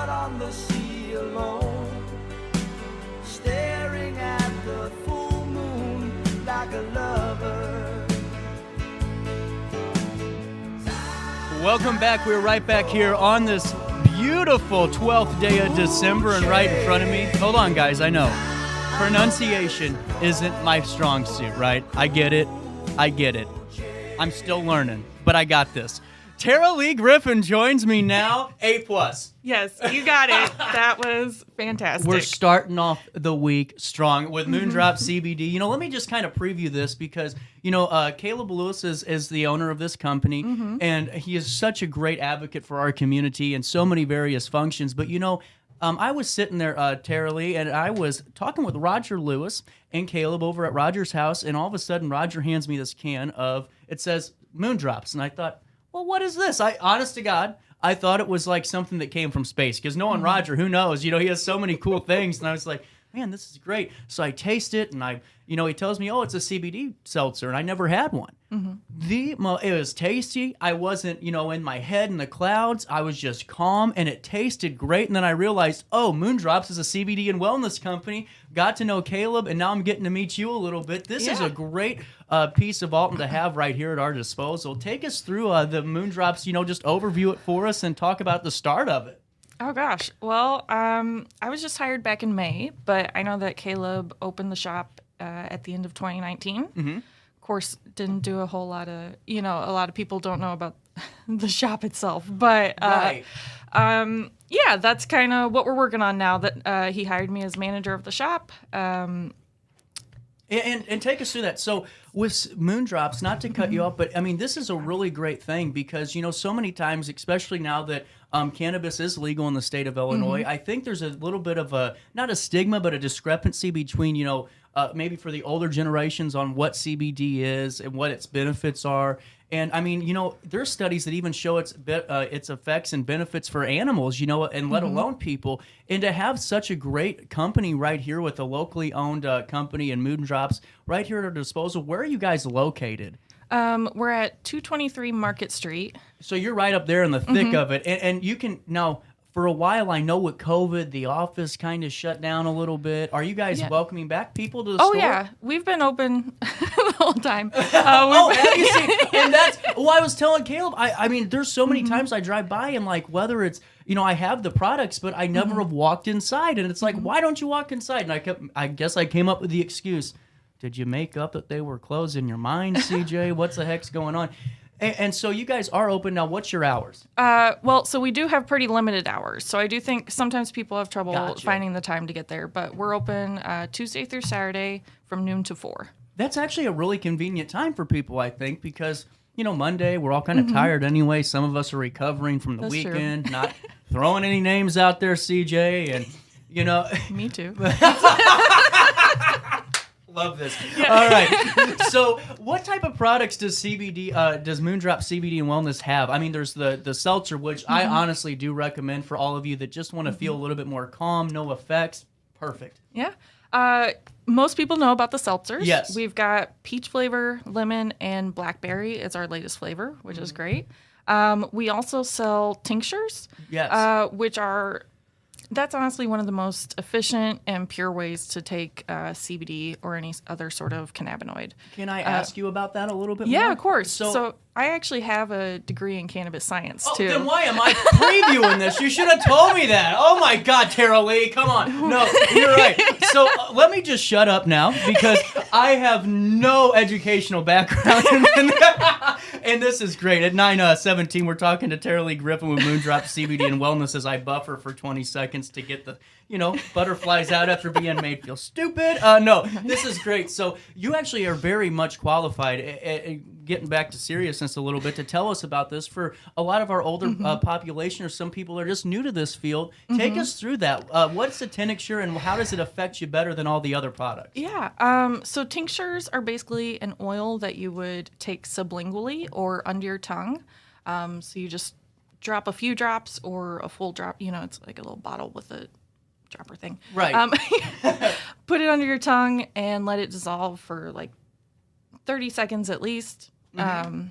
out on the sea alone, staring at the full moon like a lover. Welcome back. We're right back here on this beautiful 12th day of December, and right in front of me, hold on guys, I know, pronunciation isn't my strong suit, right? I get it. I'm still learning, but I got this. Taralie Griffin joins me now, A+. Yes, you got it. That was fantastic. We're starting off the week strong with Moon Drops CBD. You know, let me just kind of preview this because, you know, Caleb Lewis is the owner of this company, and he is such a great advocate for our community and so many various functions. But, you know, I was sitting there, Taralie, and I was talking with Roger Lewis and Caleb over at Roger's house, and all of a sudden Roger hands me this can of, it says Moon Drops, and I thought, well, what is this? Honest to God, I thought it was like something that came from space because knowing Roger, who knows? You know, he has so many cool things. And I was like, man, this is great. So I taste it, and he tells me, oh, it's a CBD seltzer, and I never had one. It was tasty. I wasn't, in my head in the clouds. I was just calm, and it tasted great. And then I realized, oh, Moon Drops is a CBD and wellness company. Got to know Caleb, and now I'm getting to meet you a little bit. This is a great piece of Alton to have right here at our disposal. Take us through the Moon Drops, just overview it for us and talk about the start of it. Oh, gosh. Well, I was just hired back in May, but I know that Caleb opened the shop at the end of 2019. Of course, didn't do a whole lot of, a lot of people don't know about the shop itself. But, yeah, that's kind of what we're working on now that he hired me as manager of the shop. And take us through that. So with Moon Drops, not to cut you off, but I mean, this is a really great thing because, so many times, especially now that cannabis is legal in the state of Illinois, I think there's a little bit of not a stigma, but a discrepancy between, maybe for the older generations on what CBD is and what its benefits are. And I mean, there's studies that even show its effects and benefits for animals, and let alone people. And to have such a great company right here with a locally owned company and Moon Drops right here at our disposal. Where are you guys located? We're at 223 Market Street. So you're right up there in the thick of it. And you can now. For a while, I know with COVID, the office kind of shut down a little bit. Are you guys welcoming back people to the store? Oh, yeah. We've been open the whole time. Have you seen? And that's, I was telling Caleb, I mean, there's so many times I drive by and like, whether it's, I have the products, but I never have walked inside. And it's like, why don't you walk inside? And I guess I came up with the excuse. Did you make up that they were closed in your mind, CJ? What's the heck's going on? And so you guys are open now. What's your hours? Well, so we do have pretty limited hours. So I do think sometimes people have trouble finding the time to get there. But we're open Tuesday through Saturday from noon to 4. That's actually a really convenient time for people, I think, because, Monday, we're all kind of tired anyway. Some of us are recovering from the weekend, true. Not throwing any names out there, CJ. And, Me too. Love this. Yeah. All right. So what type of products does does Moon Drop CBD and Wellness have? I mean, there's the seltzer, which I honestly do recommend for all of you that just want to feel a little bit more calm, no effects. Perfect. Yeah. Most people know about the seltzers. Yes. We've got peach flavor, lemon, and blackberry. It's our latest flavor, which is great. We also sell tinctures. Yes. That's honestly one of the most efficient and pure ways to take CBD or any other sort of cannabinoid. Can I ask you about that a little bit more? Yeah, of course. So I actually have a degree in cannabis science, too. Then why am I previewing this? You should have told me that. Oh, my God, Taralie, come on. No, you're right. So let me just shut up now because I have no educational background in that. And this is great. At 9:17, we're talking to Taralie Griffin with Moon Drops CBD and Wellness as I buffer for 20 seconds to get the, butterflies out after being made feel stupid. No, this is great. So you actually are very much qualified, getting back to seriousness a little bit, to tell us about this. For a lot of our older population or some people are just new to this field, take us through that. What's a tincture and how does it affect you better than all the other products? Yeah. So tinctures are basically an oil that you would take sublingually or under your tongue. So you just drop a few drops or a full drop. It's like a little bottle with a dropper thing. Right. Put it under your tongue and let it dissolve for like 30 seconds at least. And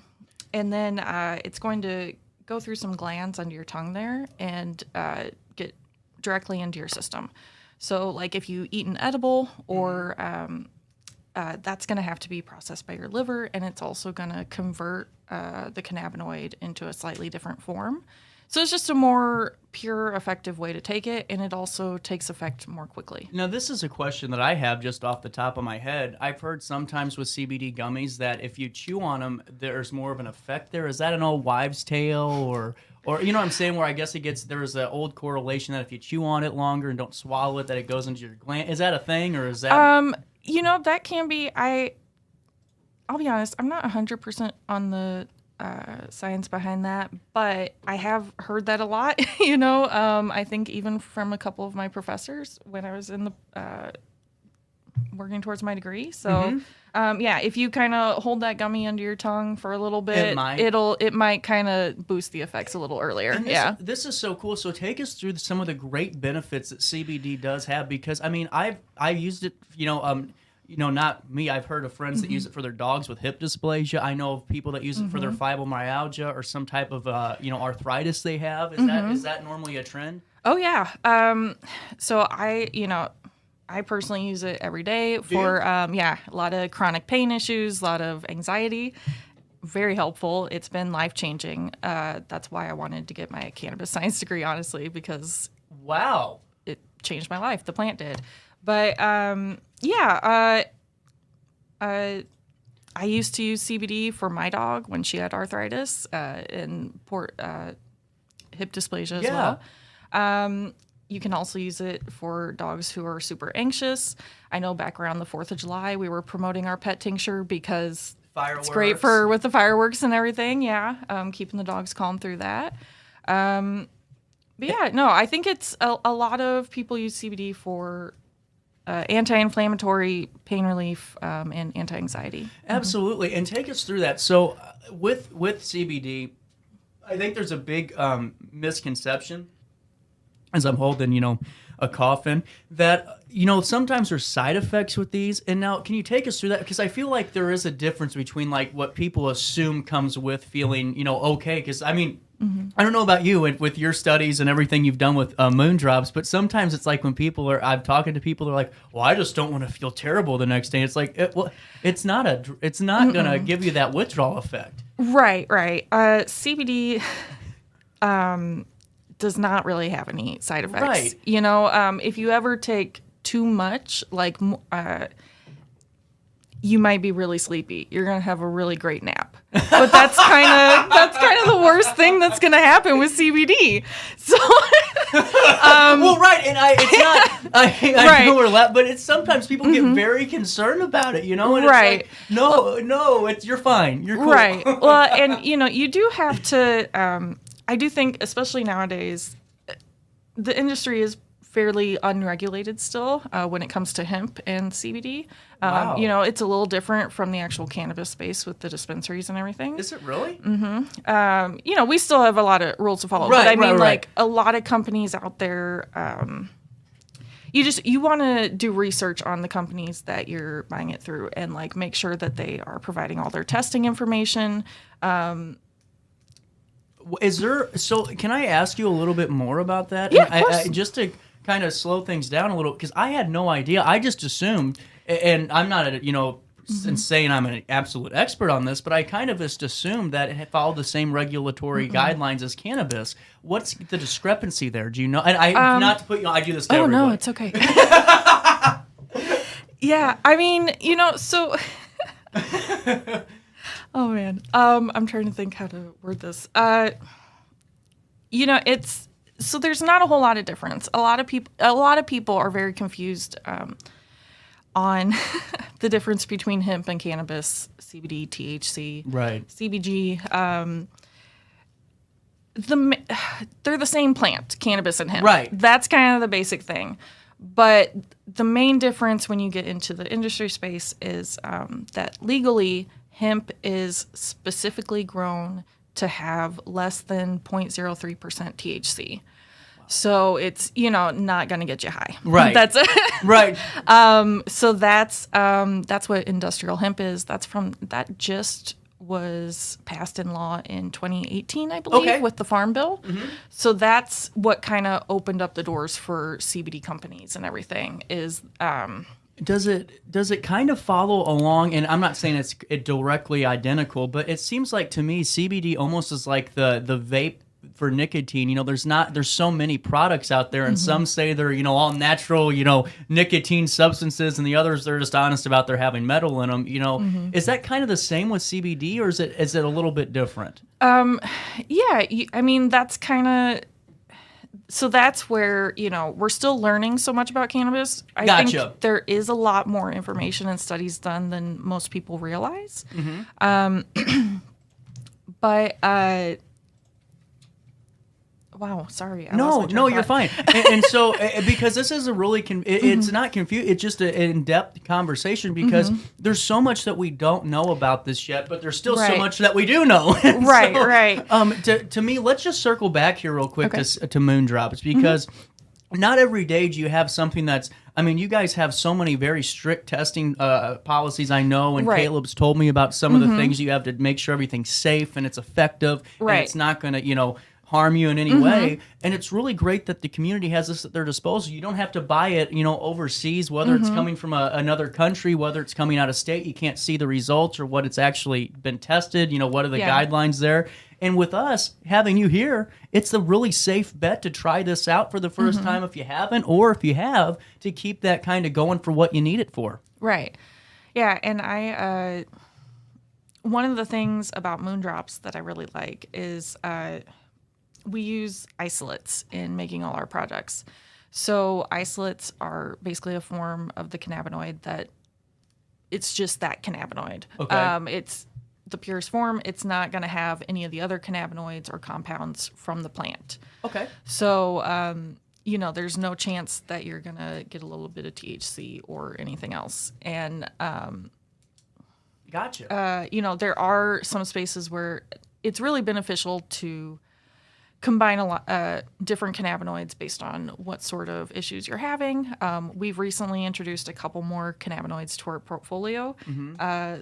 then it's going to go through some glands under your tongue there and get directly into your system. So like if you eat an edible or that's going to have to be processed by your liver, and it's also going to convert the cannabinoid into a slightly different form. So it's just a more pure, effective way to take it, and it also takes effect more quickly. Now, this is a question that I have just off the top of my head. I've heard sometimes with CBD gummies that if you chew on them, there's more of an effect there. Is that an old wives' tale, or you know what I'm saying? Where I guess there's an old correlation that if you chew on it longer and don't swallow it, that it goes into your gland. Is that a thing, or is that? You know, that can be. I'll be honest. I'm not 100% on the science behind that, but I have heard that a lot. You know, I think even from a couple of my professors when I was in the working towards my degree. So, yeah, if you kind of hold that gummy under your tongue for a little bit, it might kind of boost the effects a little earlier. And this is so cool. So take us through some of the great benefits that CBD does have, because I mean, I've used it. Not me. I've heard of friends that use it for their dogs with hip dysplasia. I know of people that use it for their fibromyalgia or some type of arthritis they have. Is that normally a trend? Oh yeah. So I personally use it every day for a lot of chronic pain issues, a lot of anxiety. Very helpful. It's been life-changing. That's why I wanted to get my cannabis science degree, honestly, because it changed my life. The plant did. But I used to use CBD for my dog when she had arthritis and hip dysplasia as well. You can also use it for dogs who are super anxious. I know back around the 4th of July, we were promoting our pet tincture because Fireworks. It's great with the fireworks and everything. Yeah, keeping the dogs calm through that. But yeah, no, I think it's a lot of people use CBD for anti-inflammatory, pain relief, and anti-anxiety. Absolutely. And take us through that. So with CBD, I think there's a big misconception, as I'm holding, a coffin, that, sometimes there's side effects with these. And now, can you take us through that? Because I feel like there is a difference between like what people assume comes with feeling, okay. Because I mean, I don't know about you with your studies and everything you've done with Moon Drops, but sometimes it's like when I'm talking to people, they're like, well, I just don't want to feel terrible the next day. It's like, it's not going to give you that withdrawal effect. Right. CBD does not really have any side effects. Right. If you ever take too much, like you might be really sleepy. You're going to have a really great nap. But that's kind of the worst thing that's going to happen with CBD. So, well, right, and I know we're loud, but it's sometimes people get very concerned about it, and right. It's like, no, you're fine, you're cool. Right. Well, and you do have to. I do think, especially nowadays, the industry is fairly unregulated still when it comes to hemp and CBD. Wow. It's a little different from the actual cannabis space with the dispensaries and everything. Is it really? Mm-hmm. We still have a lot of rules to follow. Right, but I mean, right. a lot of companies out there, you want to do research on the companies that you're buying it through and like make sure that they are providing all their testing information. So can I ask you a little bit more about that? Yeah, of course. Just to kind of slow things down a little, because I had no idea. I just assumed, and I'm not, saying I'm an absolute expert on this, but I kind of just assumed that it followed the same regulatory guidelines as cannabis. What's the discrepancy there? Do you know? And not to put you on, I do this to everybody. Oh, no, it's okay. Yeah, I mean, so... Oh man, I'm trying to think how to word this. It's so there's not a whole lot of difference. A lot of people are very confused on the difference between hemp and cannabis, CBD, THC, right, CBG. They're the same plant, cannabis and hemp. Right. That's kind of the basic thing. But the main difference when you get into the industry space is that legally, hemp is specifically grown to have less than 0.03% THC. So it's, not going to get you high. Right. That's it. Right. So that's what industrial hemp is. That just was passed in law in 2018, I believe, Okay. with the Farm Bill. So that's what kind of opened up the doors for CBD companies and everything. Is Does it kind of follow along? And I'm not saying it's directly identical, but it seems like to me CBD almost is like the vape for nicotine. You know, there's so many products out there, and some say they're, you know, all natural, you know, nicotine substances, and the others they're just honest about they're having metal in them. You know, is that kind of the same with CBD, or is it a little bit different? yeah, I mean, that's kind of. So that's where, you know, we're still learning so much about cannabis. I Gotcha. think there is a lot more information and studies done than most people realize. But wow, sorry. I lost my train No, of you're thought. fine. And so, because this is a really, it's not confused. It's just an in-depth conversation because there's so much that we don't know about this yet, but there's still so Right. much that we do know. And Right. To me, let's just circle back here real quick Okay. to Moon Drops because not every day do you have something that's. I mean, you guys have so many very strict testing policies, I know, and Right. Caleb's told me about some of the things you have to make sure everything's safe and it's effective and Right. it's not going to, you know, harm you in any way. And it's really great that the community has this at their disposal. You don't have to buy it, you know, overseas, whether it's coming from another country, whether it's coming out of state. You can't see the results or what it's actually been tested. You know, what are the Yeah. guidelines there? And with us having you here, it's a really safe bet to try this out for the first time if you haven't, or if you have, to keep that kind of going for what you need it for. Right. Yeah, and I one of the things about Moon Drops that I really like is we use isolates in making all our products. So isolates are basically a form of the cannabinoid that it's just that cannabinoid. Okay. It's the purest form. It's not going to have any of the other cannabinoids or compounds from the plant. Okay. So, you know, there's no chance that you're going to get a little bit of THC or anything else. And, Gotcha. you know, there are some spaces where it's really beneficial to combine a lot different cannabinoids based on what sort of issues you're having. We've recently introduced a couple more cannabinoids to our portfolio.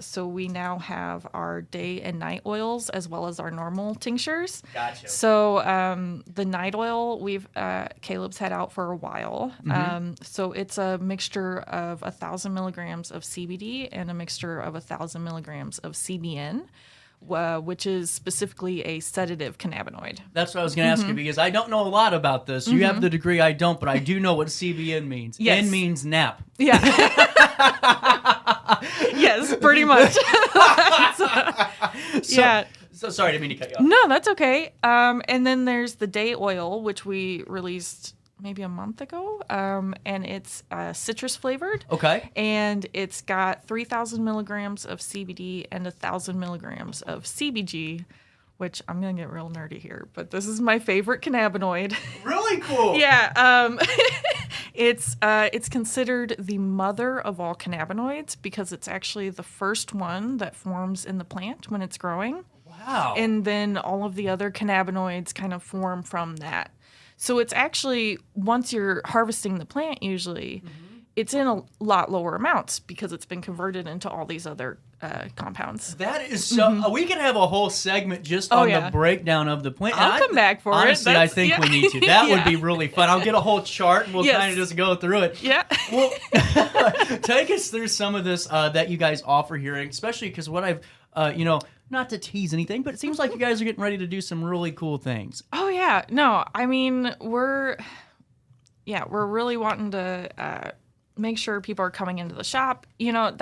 So we now have our day and night oils as well as our normal tinctures. Gotcha. So the night oil Caleb's had out for a while. So it's a mixture of 1,000 milligrams of CBD and a mixture of 1,000 milligrams of CBN. Which is specifically a sedative cannabinoid. That's what I was going to ask you because I don't know a lot about this. You have the degree, I don't, but I do know what CBN means. Yes. N means nap. Yeah. Yes, pretty much. Yeah. So sorry, I didn't mean to cut you off. No, that's okay. And then there's the day oil, which we released maybe a month ago, and it's citrus flavored. Okay. And it's got 3,000 milligrams of CBD and 1,000 milligrams of CBG, which I'm gonna get real nerdy here, but this is my favorite cannabinoid. Really cool. Yeah, it's considered the mother of all cannabinoids because it's actually the first one that forms in the plant when it's growing. Wow. And then all of the other cannabinoids kind of form from that. So it's actually, once you're harvesting the plant usually, it's in a lot lower amounts because it's been converted into all these other compounds. That is so. We could have a whole segment just Oh, on yeah. the breakdown of the plant. I'll come back for it. Honestly, I think we need to. That would Yeah. be really fun. I'll get a whole chart and we'll Yes. kind of just go through it. Yeah. Well, take us through some of this that you guys offer here, and especially because what I've, you know, not to tease anything, but it seems like you guys are getting ready to do some really cool things. Oh yeah. No, I mean we're really wanting to make sure people are coming into the shop. You know,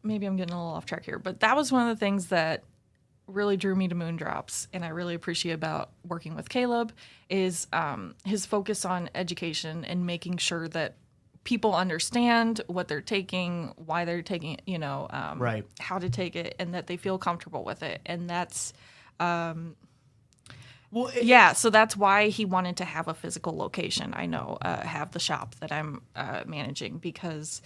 maybe I'm getting a little off track here, but that was one of the things that really drew me to Moon Drops, and I really appreciate about working with Caleb is his focus on education and making sure that people understand what they're taking, why they're taking it, you know, Right. how to take it, and that they feel comfortable with it. And that's, Well, yeah, so that's why he wanted to have a physical location. I know, have the shop that I'm managing because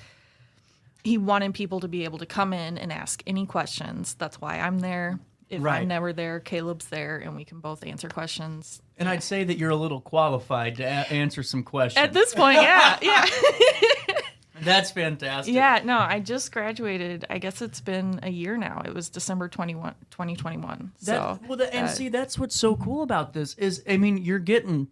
he wanted people to be able to come in and ask any questions. That's why I'm there. If Right. I'm never there, Caleb's there, and we can both answer questions. And I'd say that you're a little qualified to answer some questions. At this point, yeah. That's fantastic. Yeah, no, I just graduated. I guess it's been a year now. It was December 2021. See, that's what's so cool about this is, I mean, you're getting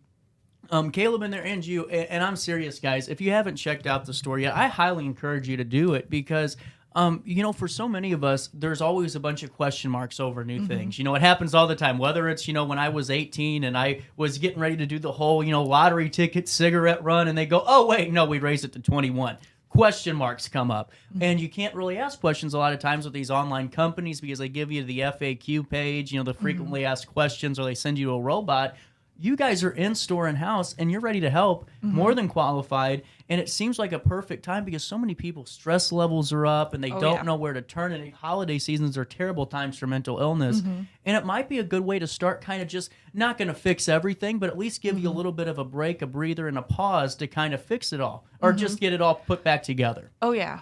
Caleb in there and you, and I'm serious, guys. If you haven't checked out the store yet, I highly encourage you to do it because, for so many of us, there's always a bunch of question marks over new things. You know, it happens all the time, whether it's, when I was 18 and I was getting ready to do the whole, lottery ticket cigarette run and they go, oh, wait, no, we raised it to 21. Question marks come up. And you can't really ask questions a lot of times with these online companies because they give you the FAQ page, the frequently asked questions, or they send you a robot. You guys are in store and house and you're ready to help, more than qualified. And it seems like a perfect time because so many people stress levels are up and they don't know where to turn. And holiday seasons are terrible times for mental illness. And it might be a good way to start kind of just not going to fix everything, but at least give you a little bit of a break, a breather, and a pause to kind of fix it all or just get it all put back together. Oh, yeah.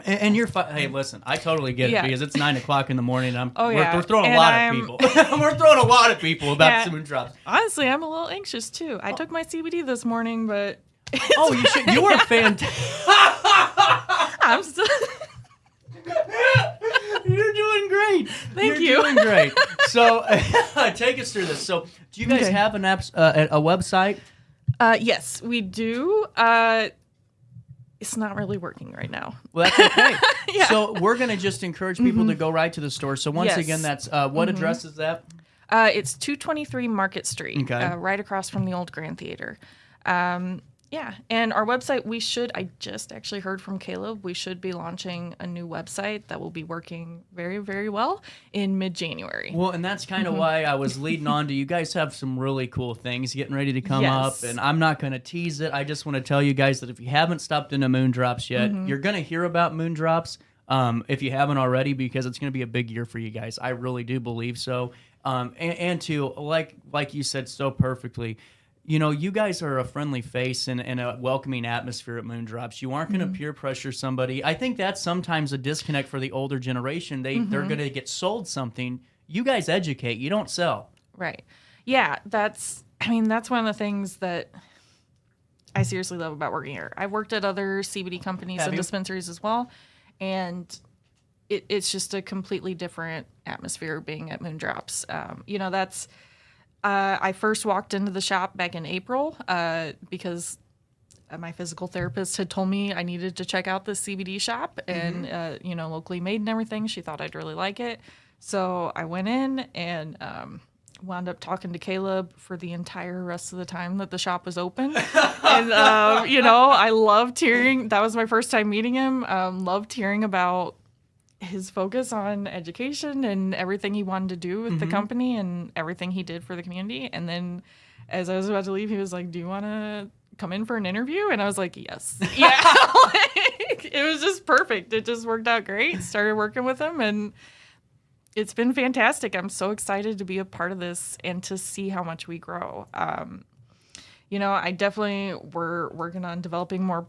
And you're hey, listen, I totally get it because it's 9:00 in the morning. And we're throwing a lot of people. We're throwing a lot of people about Moon Drops. Honestly, I'm a little anxious too. I took my CBD this morning, but you should. You are fantastic. I'm still. You're doing great. Thank you. You're doing great. So, take us through this. So, do you guys have a website? Yes, we do. It's not really working right now. Well, that's okay. So we're going to just encourage people to go right to the store. So once again, that's what address is that? It's 223 Market Street, right across from the old Grand Theater. And our website, I just actually heard from Caleb, we should be launching a new website that will be working very, very well in mid-January. Well, and that's kind of why I was leading on to you guys have some really cool things getting ready to come up, and I'm not going to tease it. I just want to tell you guys that if you haven't stopped into Moon Drops yet, you're going to hear about Moon Drops if you haven't already because it's going to be a big year for you guys. I really do believe so. And to, like you said so perfectly, you guys are a friendly face and a welcoming atmosphere at Moon Drops. You aren't going to peer pressure somebody. I think that's sometimes a disconnect for the older generation. They're going to get sold something. You guys educate. You don't sell. Right. Yeah, that's one of the things that I seriously love about working here. I've worked at other CBD companies and dispensaries as well, and it's just a completely different atmosphere being at Moon Drops. I first walked into the shop back in April because my physical therapist had told me I needed to check out this CBD shop and, locally made and everything. She thought I'd really like it. So I went in and wound up talking to Caleb for the entire rest of the time that the shop was open. And, I loved hearing, that was my first time meeting him, loved hearing about his focus on education and everything he wanted to do with the company and everything he did for the community. And then as I was about to leave, he was like, do you want to come in for an interview? And I was like, yes. Yeah. It was just perfect. It just worked out great. Started working with him and it's been fantastic. I'm so excited to be a part of this and to see how much we grow. We're working on developing more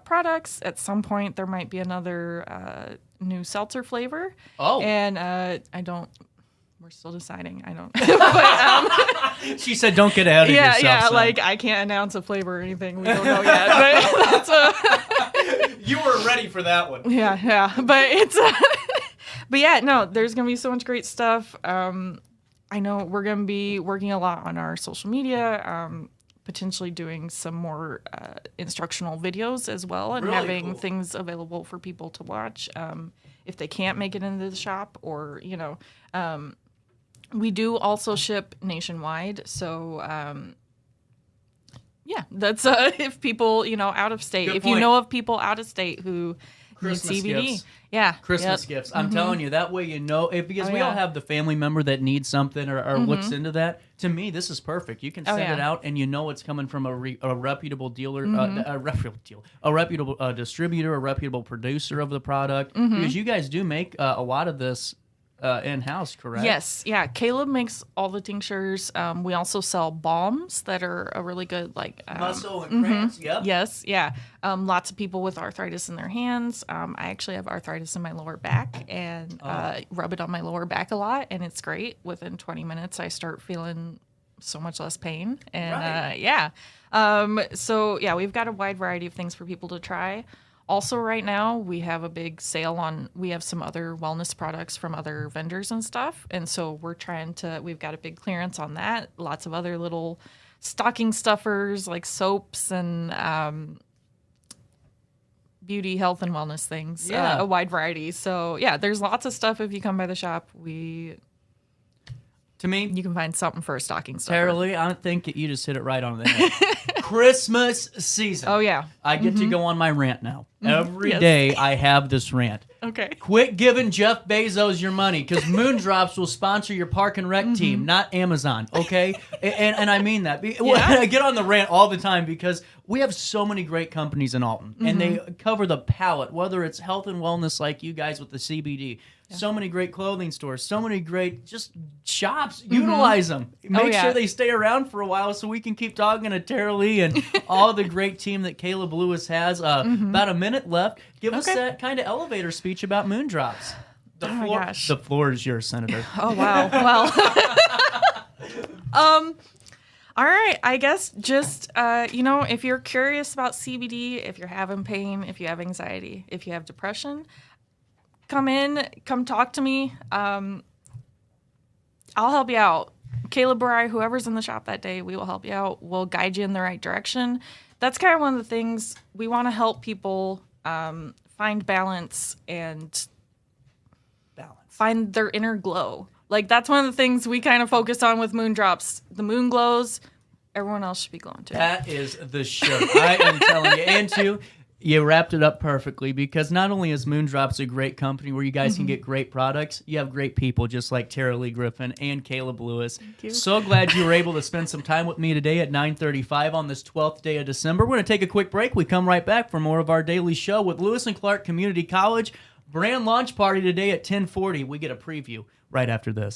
products. At some point, there might be another new seltzer flavor. Oh. And we're still deciding. I don't. But, she said, don't get ahead of yourself. Yeah, son. I can't announce a flavor or anything. We don't know yet. But that's you were ready for that one. Yeah. But it's. But yeah, no, there's going to be so much great stuff. I know we're going to be working a lot on our social media, potentially doing some more instructional videos as well and really having things available for people to watch if they can't make it into the shop or, we do also ship nationwide. So, that's if people, out of state, if you know of people out of state who Christmas need CBD. Gifts. Yeah. Christmas gifts. I'm telling you, that way because we all have the family member that needs something or looks into that. To me, this is perfect. You can send it out and it's coming from a reputable dealer, a reputable distributor, a reputable producer of the product. Because you guys do make a lot of this in-house, correct? Yes. Yeah. Caleb makes all the tinctures. We also sell balms that are a really good muscle and cramps. Yep. Yes. Yeah. Lots of people with arthritis in their hands. I actually have arthritis in my lower back and rub it on my lower back a lot, and it's great. Within 20 minutes, I start feeling so much less pain. And Right. so yeah, we've got a wide variety of things for people to try. Also, right now, we have a big sale on, we have some other wellness products from other vendors and stuff. And so we've got a big clearance on that. Lots of other little stocking stuffers like soaps and beauty, health, and wellness things. Yeah. A wide variety. So, yeah, there's lots of stuff if you come by the shop. To me, You can find something for a stocking stuffer. Taralie, I think you just hit it right on the head. Christmas season. Oh, yeah. I get to go on my rant now. Every Yes. day I have this rant. Okay. Quit giving Jeff Bezos your money because Moon Drops will sponsor your park and rec team, not Amazon, okay? And I mean that. I get on the rant all the time because we have so many great companies in Alton, and they cover the palette, whether it's health and wellness like you guys with the CBD. So many great clothing stores, so many great just shops. Utilize them. Make sure they stay around for a while so we can keep talking to Taralie and all the great team that Caleb Lewis has. About a minute left. Give us that kind of elevator speech about Moon Drops. my gosh. The floor is yours, Senator. Oh, wow. Well, all right. I guess just, if you're curious about CBD, if you're having pain, if you have anxiety, if you have depression, come talk to me. I'll help you out. Caleb or I, whoever's in the shop that day, we will help you out. We'll guide you in the right direction. That's kind of one of the things we want to help people find balance and find their inner glow. Like, that's one of the things we kind of focus on with Moon Drops. The moon glows. Everyone else should be glowing too. That is the shirt. I am telling you. And two, you wrapped it up perfectly because not only is Moon Drops a great company where you guys can get great products, you have great people just like Taralie Griffin and Caleb Lewis. Thank you. So glad you were able to spend some time with me today at 9:35 on this 12th day of December. We're going to take a quick break. We come right back for more of our daily show with Lewis and Clark Community College. Brand launch party today at 10:40. We get a preview right after this.